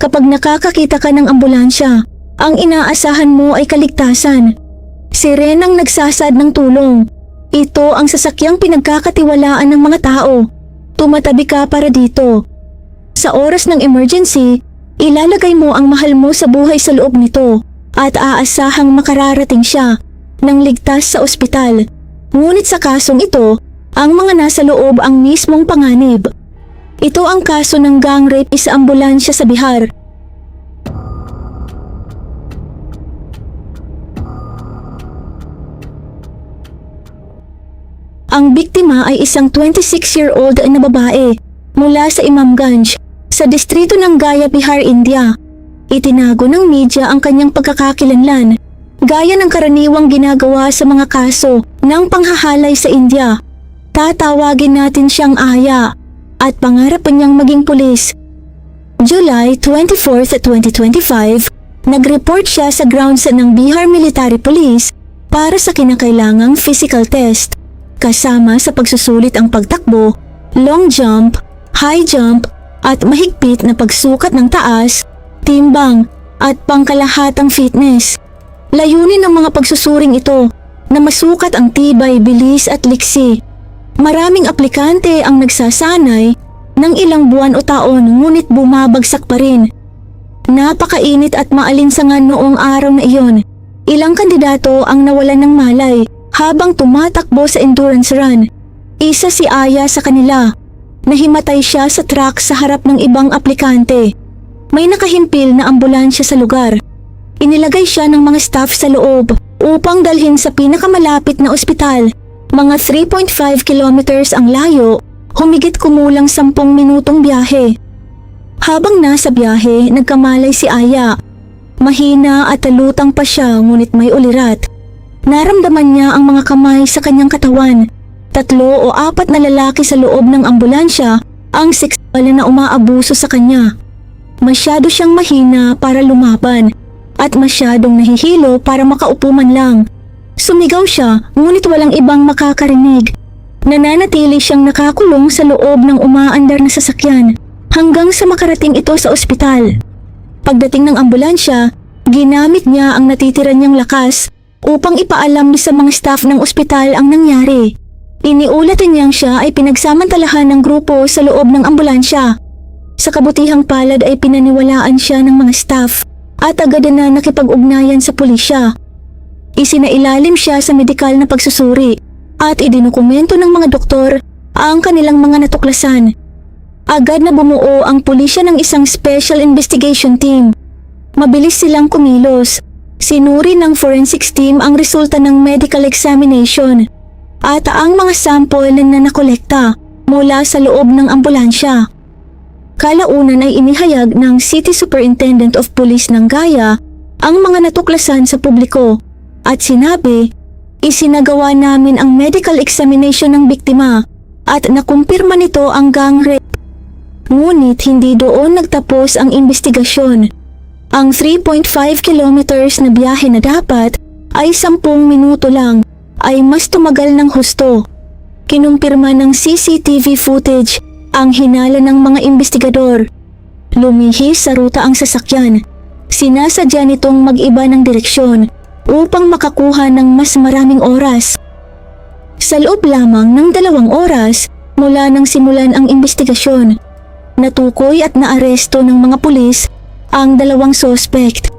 Kapag nakakakita ka ng ambulansya, ang inaasahan mo ay kaligtasan. Sirenang nagsasad ng tulong. Ito ang sasakyang pinagkakatiwalaan ng mga tao. Tumatabi ka para dito. Sa oras ng emergency, ilalagay mo ang mahal mo sa buhay sa loob nito at aasahang makararating siya ng ligtas sa ospital. Ngunit sa kasong ito, ang mga nasa loob ang mismong panganib. Ito ang kaso ng gang rape sa ambulansya sa Bihar. Ang biktima ay isang 26-year-old na babae mula sa Imamganj, sa distrito ng Gaya, Bihar, India. Itinago ng media ang kanyang pagkakakilanlan, gaya ng karaniwang ginagawa sa mga kaso ng panghahalay sa India. Tatawagin natin siyang Aya at pangarap niyang maging pulis. July 24, 2025, nag-report siya sa grounds ng Bihar Military Police para sa kinakailangang physical test, kasama sa pagsusulit ang pagtakbo, long jump, high jump at mahigpit na pagsukat ng taas, timbang at pangkalahatang fitness. Layunin ng mga pagsusuring ito na masukat ang tibay, bilis at liksi. Maraming aplikante ang nagsasanay ng ilang buwan o taon ngunit bumabagsak pa rin. Napakainit at maalinsangan noong araw na iyon. Ilang kandidato ang nawalan ng malay habang tumatakbo sa endurance run. Isa si Aya sa kanila. Nahimatay siya sa truck sa harap ng ibang aplikante. May nakahimpil na ambulansya sa lugar. Inilagay siya ng mga staff sa loob upang dalhin sa pinakamalapit na ospital. Mga 3.5 kilometers ang layo, humigit kumulang 10 minutong biyahe. Habang nasa biyahe, nagkamalay si Aya. Mahina at talutang pa siya ngunit may ulirat. Naramdaman niya ang mga kamay sa kanyang katawan. 3 o 4 na lalaki sa loob ng ambulansya ang sexual na umaabuso sa kanya. Masyado siyang mahina para lumaban at masyadong nahihilo para makaupo man lang. Sumigaw siya ngunit walang ibang makakarinig. Nananatili siyang nakakulong sa loob ng umaandar na sasakyan hanggang sa makarating ito sa ospital. Pagdating ng ambulansya, ginamit niya ang natitira niyang lakas upang ipaalam sa mga staff ng ospital ang nangyari. Iniulat niyang siya ay pinagsamantalahan ng grupo sa loob ng ambulansya. Sa kabutihang palad ay pinaniwalaan siya ng mga staff at agad na nakipag-ugnayan sa pulisya. Isinailalim siya sa medikal na pagsusuri at idinukumento ng mga doktor ang kanilang mga natuklasan. Agad na bumuo ang pulisya ng isang special investigation team. Mabilis silang kumilos. Sinuri ng forensics team ang resulta ng medical examination at ang mga sample na nakolekta mula sa loob ng ambulansya. Kalaunan ay inihayag ng City Superintendent of Police ng Gaya ang mga natuklasan sa publiko at sinabi, isinagawa namin ang medical examination ng biktima at nakumpirma nito ang gang rape. Ngunit hindi doon nagtapos ang investigasyon. Ang 3.5 kilometers na biyahe na dapat ay 10 minuto lang ay mas tumagal ng husto. Kinumpirma ng CCTV footage ang hinala ng mga investigador. Lumihis sa ruta ang sasakyan. Sinasadya nitong mag-iba ng direksyon upang makakuha ng mas maraming oras. Sa loob lamang ng 2 oras mula nang simulan ang investigasyon, natukoy at naaresto ng mga pulis ang 2 suspect.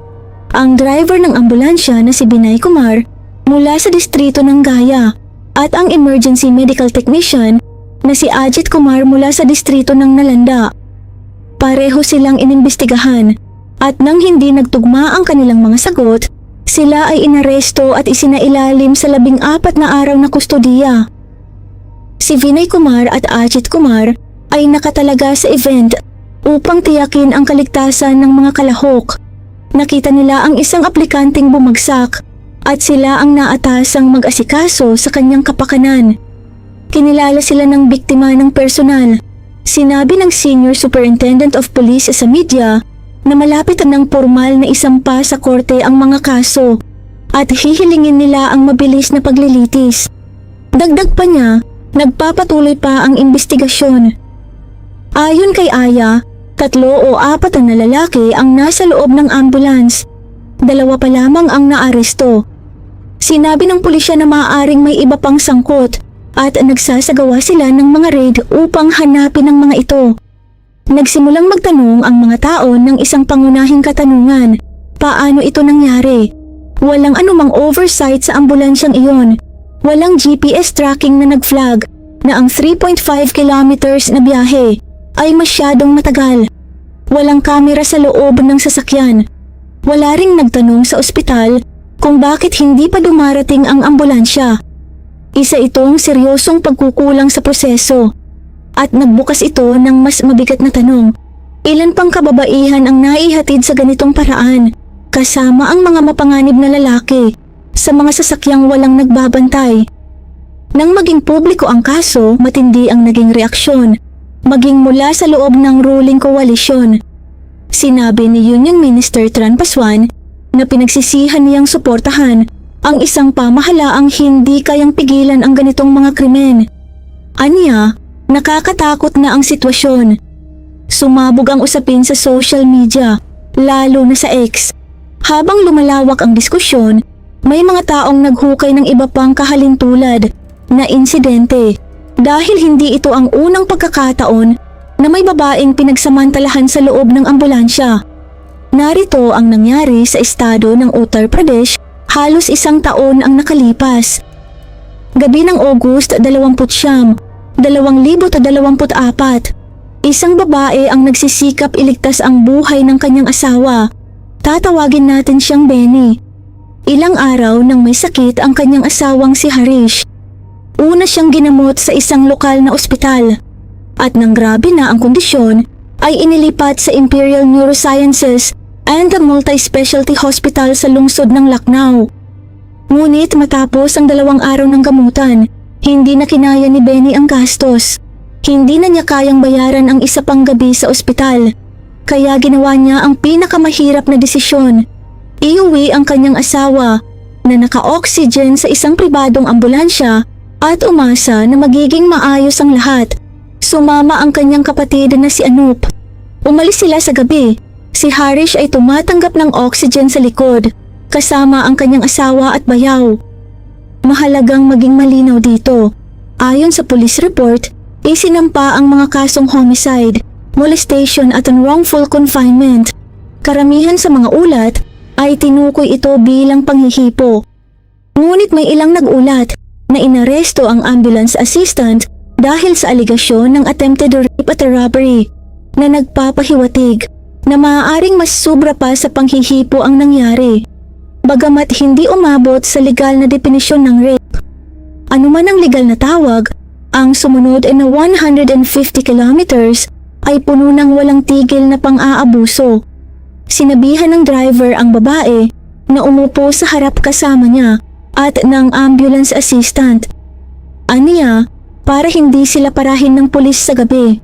Ang driver ng ambulansya na si Binay Kumar mula sa distrito ng Gaya at ang emergency medical technician na si Ajit Kumar mula sa distrito ng Nalanda. Pareho silang inimbestigahan at nang hindi nagtugma ang kanilang mga sagot, sila ay inaresto at isinailalim sa 14 na araw na kustodiya. Si Vinay Kumar at Ajit Kumar ay nakatalaga sa event upang tiyakin ang kaligtasan ng mga kalahok. Nakita nila ang isang aplikanteng bumagsak at sila ang naatasang mag-asikaso sa kanyang kapakanan. Kinilala sila ng biktima ng personal. Sinabi ng Senior Superintendent of Police sa media na malapit ng formal na isampa sa korte ang mga kaso at hihilingin nila ang mabilis na paglilitis. Dagdag pa niya, nagpapatuloy pa ang investigasyon. Ayon kay Aya, 3 o 4 na lalaki ang nasa loob ng ambulance. 2 pa lamang ang naaresto. Sinabi ng pulisya na maaaring may iba pang sangkot at nagsasagawa sila ng mga raid upang hanapin ang mga ito. Nagsimulang magtanong ang mga tao ng isang pangunahing katanungan, paano ito nangyari? Walang anumang oversight sa ambulansyang iyon. Walang GPS tracking na nag-flag na ang 3.5 kilometers na biyahe ay masyadong matagal. Walang kamera sa loob ng sasakyan. Wala ring nagtanong sa ospital kung bakit hindi pa dumarating ang ambulansya. Isa itong seryosong pagkukulang sa proseso. At nagbukas ito ng mas mabigat na tanong. Ilan pang kababaihan ang naihatid sa ganitong paraan, kasama ang mga mapanganib na lalaki, sa mga sasakyang walang nagbabantay? Nang maging publiko ang kaso, matindi ang naging reaksyon, maging mula sa loob ng ruling koalisyon. Sinabi ni Union Minister Tran Pascual na pinagsisihan niyang suportahan ang isang pamahalaang hindi kayang pigilan ang ganitong mga krimen. Aniya, nakakatakot na ang sitwasyon. Sumabog ang usapin sa social media, lalo na sa X. Habang lumalawak ang diskusyon, may mga taong naghukay ng iba pang kahalintulad na insidente dahil hindi ito ang unang pagkakataon na may babaeng pinagsamantalahan sa loob ng ambulansya. Narito ang nangyari sa estado ng Uttar Pradesh halos 1 taon ang nakalipas. Gabi ng August 29, 2024, isang babae ang nagsisikap iligtas ang buhay ng kanyang asawa. Tatawagin natin siyang Benny. Ilang araw nang may sakit ang kanyang asawang si Harish. Una siyang ginamot sa isang lokal na ospital. At nang grabe na ang kondisyon, ay inilipat sa Imperial Neurosciences and the Multi-Specialty Hospital sa lungsod ng Lucknow. Ngunit matapos ang 2 araw ng gamutan, hindi na kinaya ni Benny ang gastos. Hindi na niya kayang bayaran ang isa pang gabi sa ospital. Kaya ginawa niya ang pinakamahirap na desisyon. Iuwi ang kanyang asawa na naka-oxygen sa isang pribadong ambulansya at umasa na magiging maayos ang lahat. Sumama ang kanyang kapatid na si Anup. Umalis sila sa gabi. Si Harish ay tumatanggap ng oxygen sa likod, kasama ang kanyang asawa at bayaw. Mahalagang maging malinaw dito. Ayon sa police report, isinampa ang mga kasong homicide, molestation at unwrongful confinement. Karamihan sa mga ulat ay tinukoy ito bilang panghihipo. Ngunit may ilang nag-ulat na inaresto ang ambulance assistant dahil sa aligasyon ng attempted rape at robbery na nagpapahiwatig na maaaring mas sobra pa sa panghihipo ang nangyari. Bagamat hindi umabot sa legal na definisyon ng rape. Anuman ang legal na tawag, ang sumunod na 150 kilometers ay puno ng walang tigil na pang-aabuso. Sinabihan ng driver ang babae na umupo sa harap kasama niya at ng ambulance assistant. Aniya, para hindi sila parahin ng pulis sa gabi.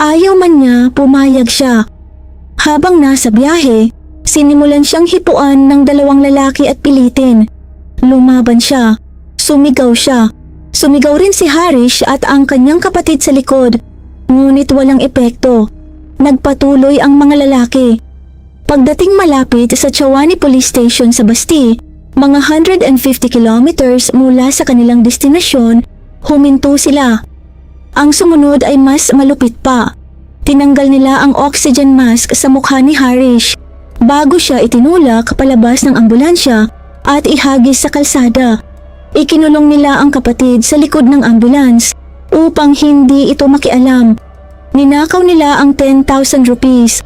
Ayaw man niya, pumayag siya. Habang nasa biyahe, sinimulan siyang hipuan ng 2 lalaki at pilitin. Lumaban siya. Sumigaw siya. Sumigaw rin si Harish at ang kanyang kapatid sa likod. Ngunit walang epekto. Nagpatuloy ang mga lalaki. Pagdating malapit sa Chawani Police Station sa Basti, mga 150 kilometers mula sa kanilang destinasyon, huminto sila. Ang sumunod ay mas malupit pa. Tinanggal nila ang oxygen mask sa mukha ni Harish bago siya itinulak palabas ng ambulansya at ihagis sa kalsada. Ikinulong nila ang kapatid sa likod ng ambulance upang hindi ito makialam. Ninakaw nila ang 10,000 rupees,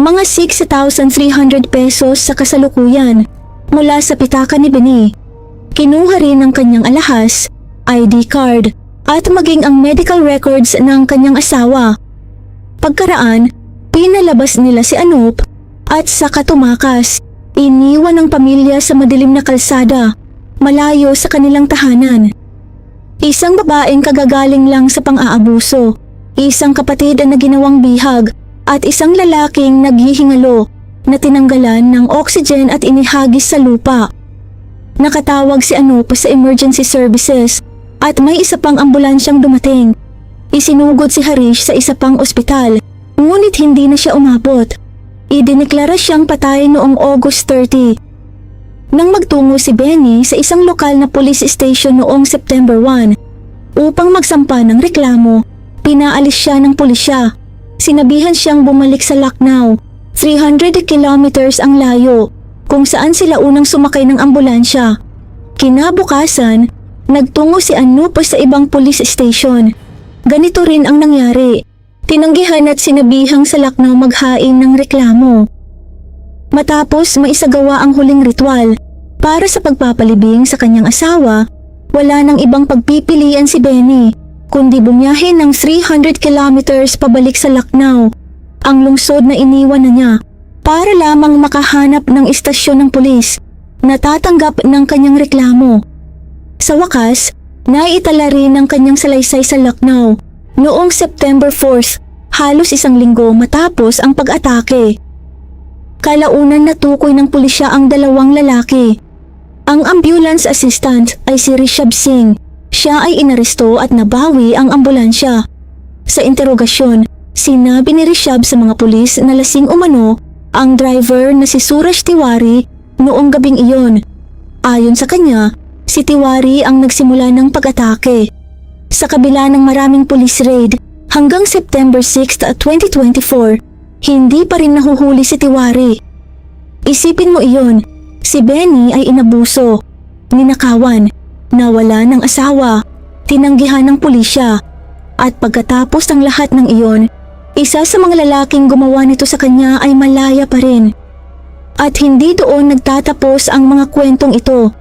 mga 6,300 pesos sa kasalukuyan mula sa pitaka ni Benny. Kinuha rin ang kanyang alahas, ID card at maging ang medical records ng kanyang asawa. Pagkaraan, pinalabas nila si Anup at saka tumakas. Iniwan ng pamilya sa madilim na kalsada, malayo sa kanilang tahanan. Isang babaeng kagagaling lang sa pang-aabuso, isang kapatid na ginawang bihag at isang lalaking naghihingalo na tinanggalan ng oxygen at inihagis sa lupa. Nakatawag si Anup sa emergency services at may isa pang ambulansyang dumating. Isinugod si Harish sa isa pang ospital Ngunit hindi na siya umabot. Idineklara siyang patay noong August 30. Nang magtungo si Benny sa isang lokal na police station noong September 1 upang magsampa ng reklamo, pinaalis siya ng pulisya. Sinabihan siyang bumalik sa Lucknow, 300 kilometers ang layo, kung saan sila unang sumakay ng ambulansya. Kinabukasan, nagtungo si Anup sa ibang police station. Ganito rin ang nangyari. Tinanggihan at sinabihang sa Lucknow maghain ng reklamo. Matapos maisagawa ang huling ritual para sa pagpapalibing sa kanyang asawa, wala nang ibang pagpipilian si Benny kundi bumiyahe ng 300 kilometers pabalik sa Lucknow, ang lungsod na iniwan na niya, para lamang makahanap ng istasyon ng pulis na tatanggap ng kanyang reklamo. Sa wakas, naitala rin ang kanyang salaysay sa Lucknow noong September 4th, halos isang linggo matapos ang pag-atake. Kalaunan natukoy ng pulisya ang dalawang lalaki. Ang ambulance assistant ay si Rishabh Singh. Siya ay inaresto at nabawi ang ambulansya. Sa interogasyon, sinabi ni Rishabh sa mga pulis na lasing umano ang driver na si Suraj Tiwari noong gabing iyon. Ayon sa kanya, si Tiwari ang nagsimula ng pag-atake. Sa kabila ng maraming police raid, hanggang September 6, 2024, hindi pa rin nahuhuli si Tiwari. Isipin mo iyon, si Benny ay inabuso, ninakawan, nawala ng asawa, tinanggihan ng pulisya, at pagkatapos ng lahat ng iyon, isa sa mga lalaking gumawa nito sa kanya ay malaya pa rin. At hindi doon nagtatapos ang mga kwentong ito.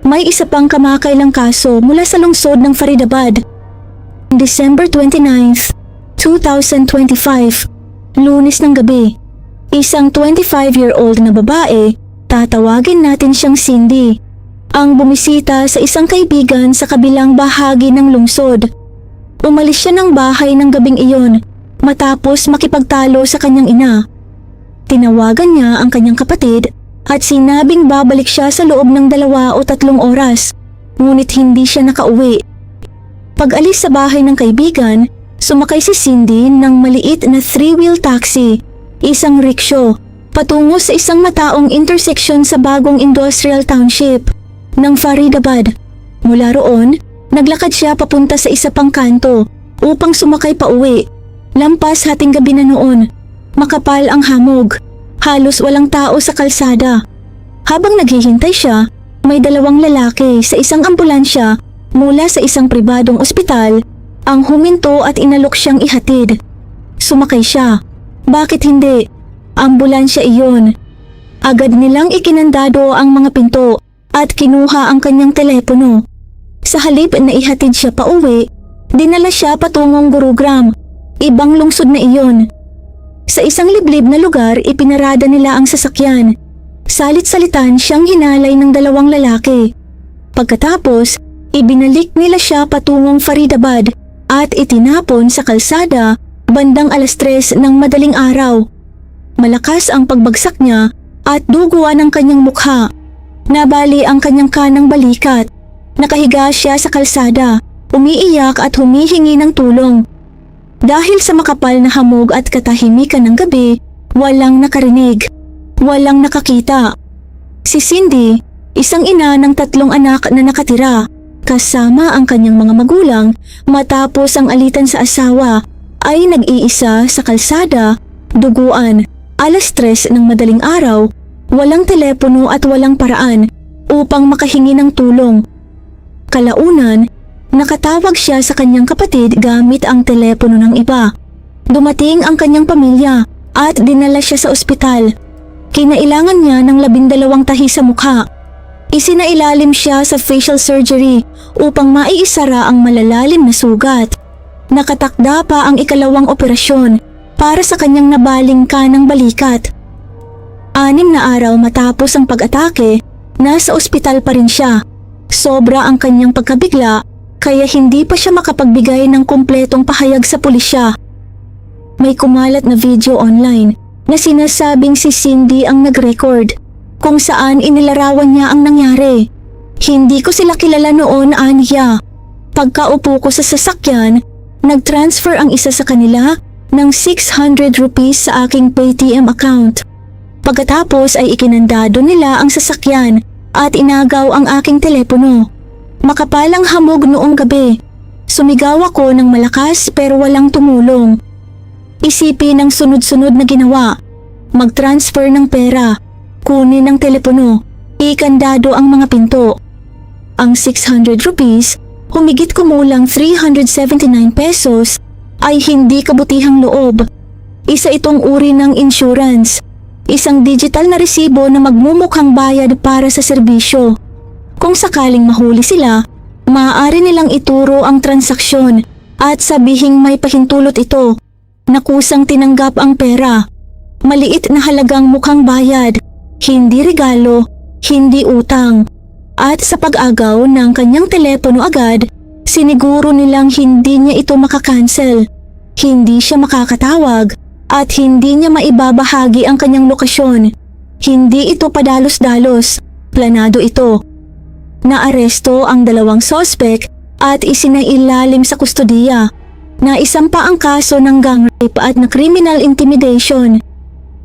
May isa pang kamakailang kaso mula sa lungsod ng Faridabad. December 29, 2025, Lunes ng gabi, isang 25-year-old na babae, tatawagin natin siyang Cindy, ang bumisita sa isang kaibigan sa kabilang bahagi ng lungsod. Umalis siya ng bahay ng gabing iyon matapos makipagtalo sa kanyang ina. Tinawagan niya ang kanyang kapatid at sinabing babalik siya sa loob ng 2 o 3 oras, ngunit hindi siya nakauwi. Pag-alis sa bahay ng kaibigan, sumakay si Cindy ng maliit na 3-wheel taxi, isang rickshaw, patungo sa isang mataong intersection sa bagong industrial township ng Faridabad. Mula roon, naglakad siya papunta sa isa pang kanto upang sumakay pa uwi. Lampas hating gabi na noon. Makapal ang hamog. Halos walang tao sa kalsada. Habang naghihintay siya, may 2 lalaki sa isang ambulansya mula sa isang pribadong ospital ang huminto at inalok siyang ihatid. Sumakay siya. Bakit hindi? Ambulansya iyon. Agad nilang ikinandado ang mga pinto at kinuha ang kanyang telepono. Sa halip na ihatid siya pa uwi, dinala siya patungong Gurugram, ibang lungsod na iyon. Sa isang liblib na lugar, ipinarada nila ang sasakyan. Salit-salitan siyang hinalay ng 2 lalaki. Pagkatapos, ibinalik nila siya patungong Faridabad at itinapon sa kalsada bandang 3:00 ng madaling araw. Malakas ang pagbagsak niya at duguan ang kanyang mukha. Nabali ang kanyang kanang balikat. Nakahiga siya sa kalsada, umiiyak at humihingi ng tulong. Dahil sa makapal na hamog at katahimikan ng gabi, walang nakarinig, walang nakakita. Si Cindy, isang ina ng 3 anak na nakatira, kasama ang kanyang mga magulang matapos ang alitan sa asawa, ay nag-iisa sa kalsada, duguan, 3:00 ng madaling araw, walang telepono at walang paraan upang makahingi ng tulong. Kalaunan, nakatawag siya sa kanyang kapatid gamit ang telepono ng iba. Dumating ang kanyang pamilya at dinala siya sa ospital. Kinailangan niya ng 12 tahi sa mukha. Isinailalim siya sa facial surgery upang maiisara ang malalalim na sugat. Nakatakda pa ang 2nd operasyon para sa kanyang nabaling kanang balikat. 6 na araw matapos ang pag-atake, nasa ospital pa rin siya. Sobra ang kanyang pagkabigla kaya hindi pa siya makapagbigay ng kumpletong pahayag sa pulisya. May kumalat na video online na sinasabing si Cindy ang nag-record kung saan inilarawan niya ang nangyari. Hindi ko sila kilala noon, aniya. Pagkaupo ko sa sasakyan, nag-transfer ang isa sa kanila ng 600 rupees sa aking Paytm account. Pagkatapos ay ikinandado nila ang sasakyan at inagaw ang aking telepono. Makapalang hamog noong gabi. Sumigaw ako ng malakas pero walang tumulong. Isipin ang sunod-sunod na ginawa. Mag-transfer ng pera, kunin ang telepono, ikandado ang mga pinto. Ang 600 rupees, humigit kumulang 379 pesos, ay hindi kabutihang loob. Isa itong uri ng insurance. Isang digital na resibo na magmumukhang bayad para sa serbisyo. Kung sakaling mahuli sila, maaari nilang ituro ang transaksyon at sabihing may pahintulot ito na kusang tinanggap ang pera. Maliit na halagang mukhang bayad, hindi regalo, hindi utang. At sa pag-agaw ng kanyang telepono agad, siniguro nilang hindi niya ito makakancel, hindi siya makakatawag, at hindi niya maibabahagi ang kanyang lokasyon. Hindi ito padalos-dalos, planado ito. Naaresto ang 2 sospek at isinailalim sa kustodiya. Naisampa ang kaso ng gang rape at na criminal intimidation.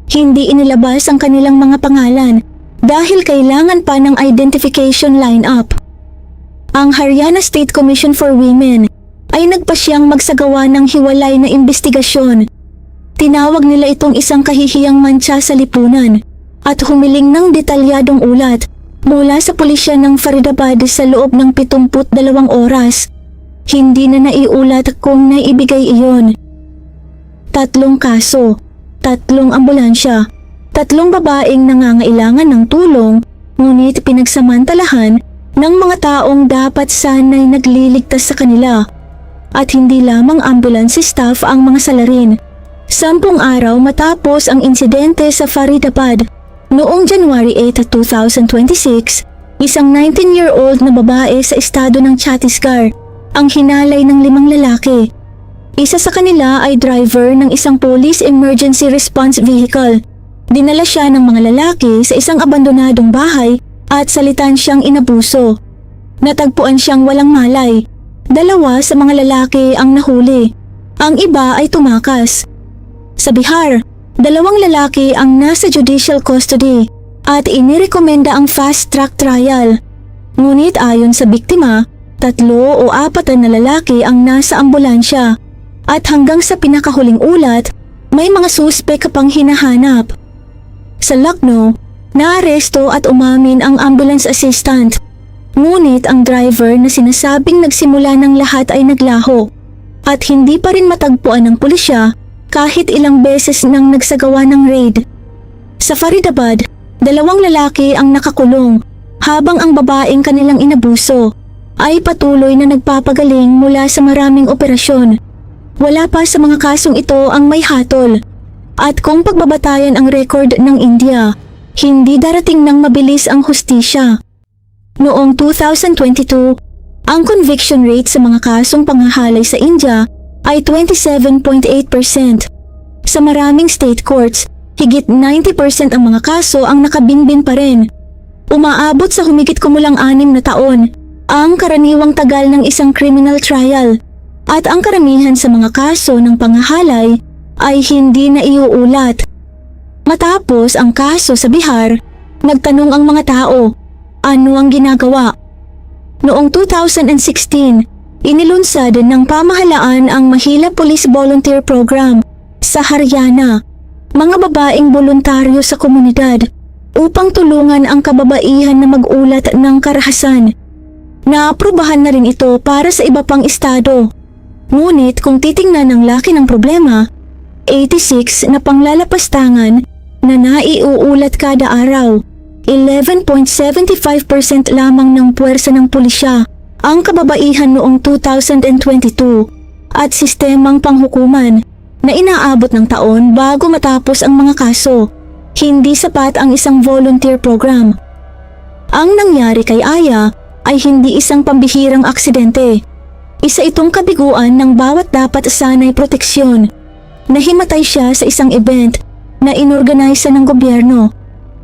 Hindi inilabas ang kanilang mga pangalan dahil kailangan pa ng identification lineup. Ang Haryana State Commission for Women ay nagpasyang magsagawa ng hiwalay na investigasyon. Tinawag nila itong isang kahihiyang mantsa sa lipunan at humiling ng detalyadong ulat mula sa pulisya ng Faridabad sa loob ng 72 oras. Hindi na naiulat kung naibigay iyon. 3 kaso, 3 ambulansya, 3 babaeng nangangailangan ng tulong, ngunit pinagsamantalahan ng mga taong dapat sana'y nagliligtas sa kanila. At hindi lamang ambulance staff ang mga salarin. 10 araw matapos ang insidente sa Faridabad, noong January 8, 2026, isang 19-year-old na babae sa estado ng Chhattisgarh ang hinalay ng 5 lalaki. Isa sa kanila ay driver ng isang police emergency response vehicle. Dinala siya ng mga lalaki sa isang abandonadong bahay at salitan siyang inabuso. Natagpuan siyang walang malay. 2 sa mga lalaki ang nahuli. Ang iba ay tumakas. Sa Bihar, 2 lalaki ang nasa judicial custody at inirekomenda ang fast-track trial. Ngunit ayon sa biktima, 3 o 4 na lalaki ang nasa ambulansya at hanggang sa pinakahuling ulat, may mga suspek pang hinahanap. Sa Lucknow, naaresto at umamin ang ambulance assistant. Ngunit ang driver na sinasabing nagsimula ng lahat ay naglaho at hindi pa rin matagpuan ng pulisya kahit ilang beses nang nagsagawa ng raid. Sa Faridabad, 2 lalaki ang nakakulong habang ang babaeng kanilang inabuso ay patuloy na nagpapagaling mula sa maraming operasyon. Wala pa sa mga kasong ito ang may hatol. At kung pagbabatayan ang record ng India, hindi darating ng mabilis ang hustisya. Noong 2022, ang conviction rate sa mga kasong panghahalay sa India ay 27.8%. Sa maraming state courts, higit 90% ang mga kaso ang nakabinbin pa rin. Umaabot sa humigit kumulang 6 na taon ang karaniwang tagal ng isang criminal trial at ang karamihan sa mga kaso ng panghahalay ay hindi na iuulat. Matapos ang kaso sa Bihar, nagtanong ang mga tao, ano ang ginagawa? Noong 2016, inilunsad ng pamahalaan ang Mahila Police Volunteer Program sa Haryana, mga babaeng voluntaryo sa komunidad upang tulungan ang kababaihan na mag-ulat ng karahasan. Naaprubahan na rin ito para sa iba pang estado. Ngunit kung titingnan ang laki ng problema, 86 na panglalapastangan na naiuulat kada araw, 11.75% lamang ng puwersa ng pulisya ang kababaihan noong 2022 at sistemang panghukuman na inaabot ng taon bago matapos ang mga kaso. Hindi sapat ang isang volunteer program. Ang nangyari kay Aya ay hindi isang pambihirang aksidente. Isa itong kabiguan ng bawat dapat sanay proteksyon. Nahimatay siya sa isang event na inorganisa ng gobyerno.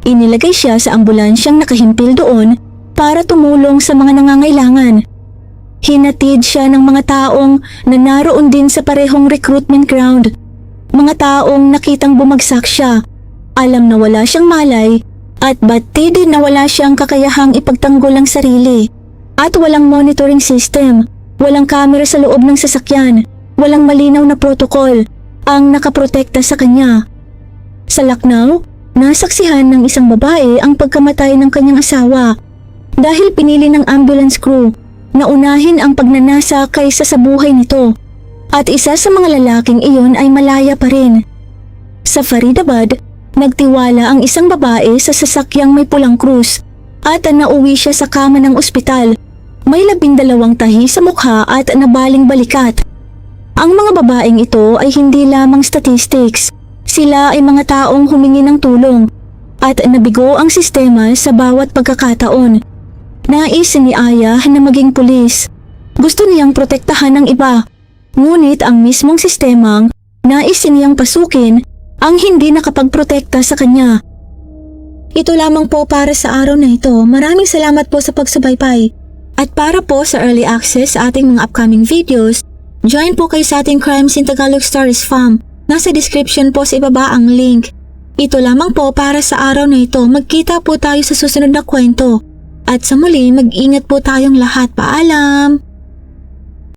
Inilagay siya sa ambulansyang nakahimpil doon para tumulong sa mga nangangailangan. Hinatid siya ng mga taong na naroon din sa parehong recruitment ground. Mga taong nakitang bumagsak siya, alam na wala siyang malay, at batid na wala siyang kakayahang ipagtanggol ang sarili. At walang monitoring system, walang camera sa loob ng sasakyan, walang malinaw na protocol ang nakaprotekta sa kanya. Sa Lucknow, nasaksihan ng isang babae ang pagkamatay ng kanyang asawa dahil pinili ng ambulance crew na unahin ang pagnanasa kaysa sa buhay nito. At isa sa mga lalaking iyon ay malaya pa rin. Sa Faridabad, nagtiwala ang isang babae sa sasakyang may pulang krus at nauwi siya sa kama ng ospital. May 12 tahi sa mukha at nabaling balikat. Ang mga babaeng ito ay hindi lamang statistics. Sila ay mga taong humingi ng tulong at nabigo ang sistema sa bawat pagkakataon. Nais ni Aya na maging pulis. Gusto niyang protektahan ng iba. Ngunit ang mismong sistemang nais niyang pasukin ang hindi nakapagprotekta sa kanya. Ito lamang po para sa araw na ito. Maraming salamat po sa pagsubaybay. At para po sa early access sa ating mga upcoming videos, join po kayo sa ating Crimes in Tagalog Stories Fam. Nasa description po sa ibaba ang link. Ito lamang po para sa araw na ito. Magkita po tayo sa susunod na kwento. At sa muli, mag-ingat po tayong lahat. Paalam!